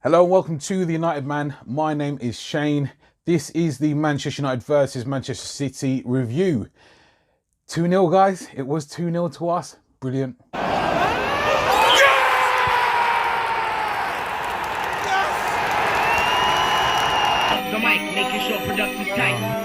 Hello and welcome to the United Man. My name is Shane. This is the Manchester United versus Manchester City review. 2-0 guys, it was 2-0 to us. Brilliant. The mic, making sure production's tight.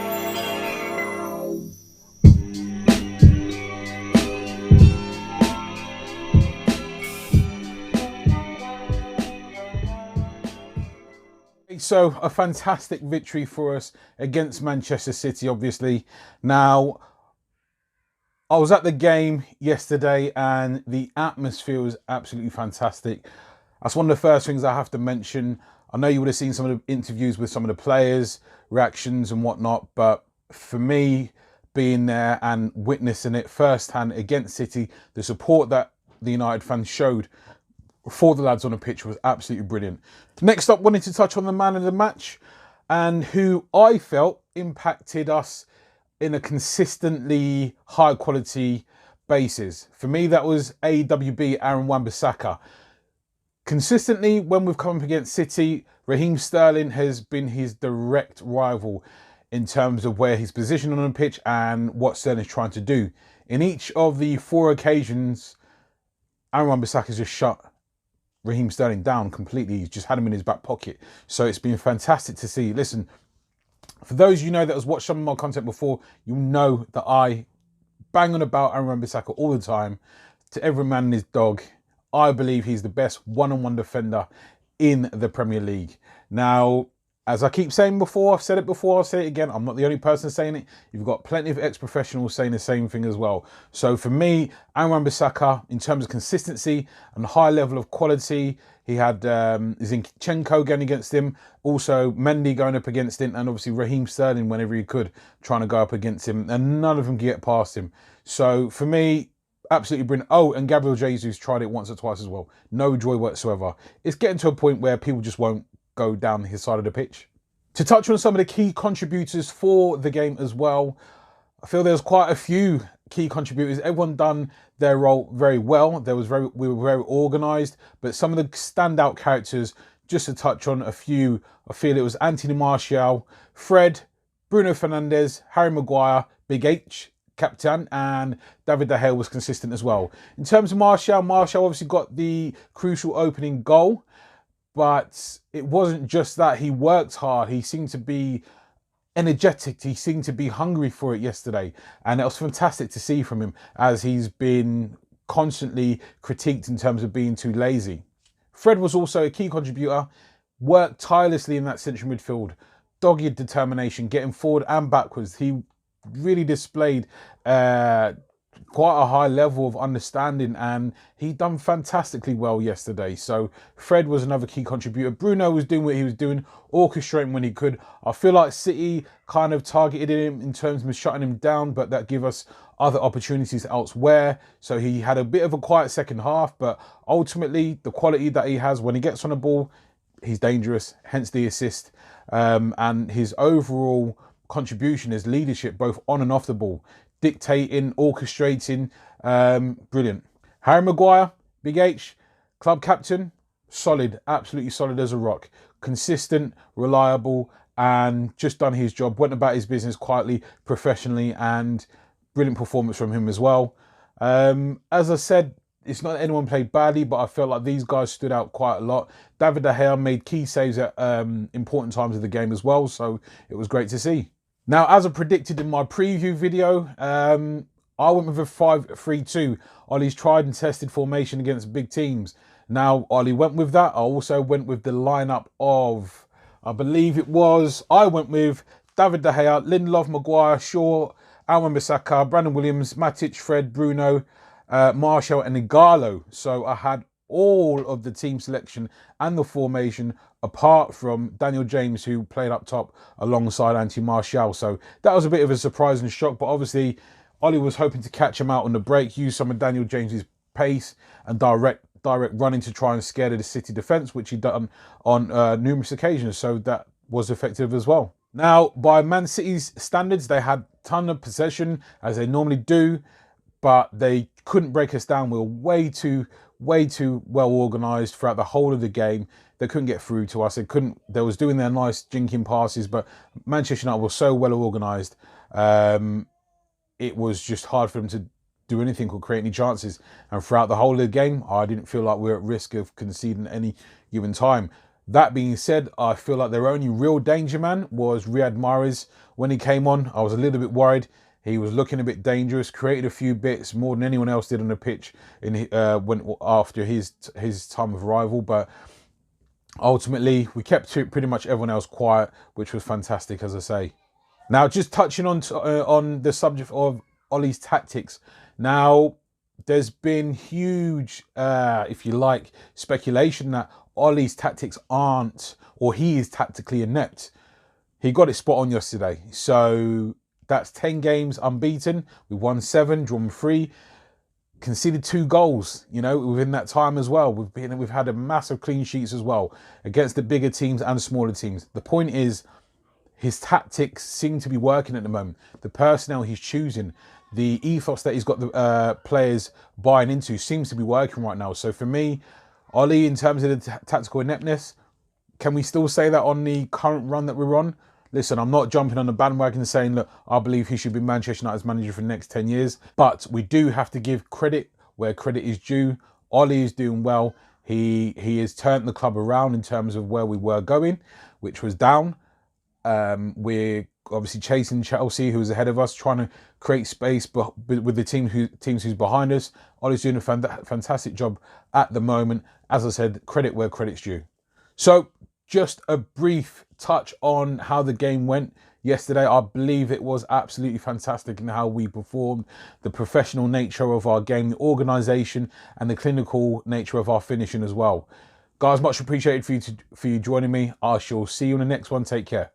So a fantastic victory for us against Manchester City, obviously. Now, I was at the game yesterday and the atmosphere was absolutely fantastic. That's one of the first things I have to mention. I know you would have seen some of the interviews with some of the players, reactions and whatnot, but for me, being there and witnessing it firsthand against City, the support that the United fans showed for the lads on the pitch was absolutely brilliant. Next up, wanted to touch on the man of the match and who I felt impacted us in a consistently high quality basis. For me, that was AWB Aaron Wan-Bissaka. Consistently, when we've come up against City, Raheem Sterling has been his direct rival in terms of where he's positioned on the pitch and what Sterling's trying to do. In each of the 4 occasions, Aaron Wan-Bissaka's just shut Raheem Sterling down completely. He's just had him in his back pocket. So it's been fantastic to see. Listen, for those you know that has watched some of my content before, you'll know that I bang on about Aaron Wan-Bissaka all the time. To every man and his dog, I believe he's the best one-on-one defender in the Premier League. Now, as I keep saying before, I've said it before, I'll say it again, I'm not the only person saying it. You've got plenty of ex-professionals saying the same thing as well. So for me, Aaron Wan-Bissaka, in terms of consistency and high level of quality, he had Zinchenko going against him, also Mendy going up against him, and obviously Raheem Sterling whenever he could, trying to go up against him, and none of them get past him. So for me, absolutely brilliant. Oh, and Gabriel Jesus tried it once or twice as well. No joy whatsoever. It's getting to a point where people just won't go down his side of the pitch. To touch on some of the key contributors for the game as well, I feel there's quite a few key contributors. Everyone done their role very well. We were very organised, but some of the standout characters, just to touch on a few, I feel it was Anthony Martial, Fred, Bruno Fernandes, Harry Maguire, Big H, captain, and David De Gea was consistent as well. In terms of Martial obviously got the crucial opening goal, but it wasn't just that. He worked hard. He seemed to be energetic. He seemed to be hungry for it yesterday. And it was fantastic to see from him, as he's been constantly critiqued in terms of being too lazy. Fred was also a key contributor, worked tirelessly in that central midfield, dogged determination, getting forward and backwards. He really displayed quite a high level of understanding, and he done fantastically well yesterday. So Fred was another key contributor. Bruno was doing what he was doing, orchestrating when he could. I feel like City kind of targeted him in terms of shutting him down, but that give us other opportunities elsewhere. So he had a bit of a quiet second half, but ultimately the quality that he has when he gets on the ball, he's dangerous, hence the assist. And his overall contribution, his leadership, both on and off the ball, dictating, orchestrating, brilliant. Harry Maguire, Big H, club captain, solid, absolutely solid as a rock. Consistent, reliable, and just done his job, went about his business quietly, professionally, and brilliant performance from him as well. As I said, it's not that anyone played badly, but I felt like these guys stood out quite a lot. David De Gea made key saves at important times of the game as well, so it was great to see. Now, as I predicted in my preview video, I went with a 5-3-2, Ollie's tried and tested formation against big teams. Now, Ollie went with that. I also went with the lineup of, I went with David De Gea, Lindelof, Maguire, Shaw, Aaron Wan-Bissaka, Brandon Williams, Matic, Fred, Bruno, Martial and Ighalo. So I had all of the team selection and the formation apart from Daniel James, who played up top alongside Anthony Martial. So that was a bit of a surprise and shock, but obviously Ollie was hoping to catch him out on the break, use some of Daniel James's pace and direct running to try and scare the City defence, which he'd done on numerous occasions. So that was effective as well. Now, by Man City's standards, they had a ton of possession, as they normally do, but they couldn't break us down. We were way too well organised throughout the whole of the game. they couldn't get through to us. They was doing their nice jinking passes, but Manchester United was so well organised. It was just hard for them to do anything or create any chances. And throughout the whole of the game, I didn't feel like we were at risk of conceding any given time. That being said, I feel like their only real danger man was Riyad Mahrez. When he came on, I was a little bit worried. He was looking a bit dangerous, created a few bits more than anyone else did on the pitch after his time of arrival. But ultimately, we kept pretty much everyone else quiet, which was fantastic, as I say. Now, just touching on the subject of Ollie's tactics. Now, there's been huge, if you like, speculation that Ollie's tactics aren't, or he is tactically inept. He got it spot on yesterday. So that's 10 games unbeaten. We won 7, drawn 3, conceded 2 goals, within that time as well. We've had a massive clean sheets as well against the bigger teams and smaller teams. The point is, his tactics seem to be working at the moment. The personnel he's choosing, the ethos that he's got the players buying into seems to be working right now. So for me, Ollie, in terms of the tactical ineptness, can we still say that on the current run that we're on? Listen, I'm not jumping on the bandwagon saying, look, I believe he should be Manchester United's manager for the next 10 years. But we do have to give credit where credit is due. Ollie is doing well. He has turned the club around in terms of where we were going, which was down. We're obviously chasing Chelsea, who's ahead of us, trying to create space with the teams who's behind us. Ollie's doing a fantastic job at the moment. As I said, credit where credit's due. So just a brief touch on how the game went yesterday. I believe it was absolutely fantastic in how we performed, the professional nature of our game, the organisation, and the clinical nature of our finishing as well. Guys, much appreciated for you joining me. I shall see you in the next one. Take care.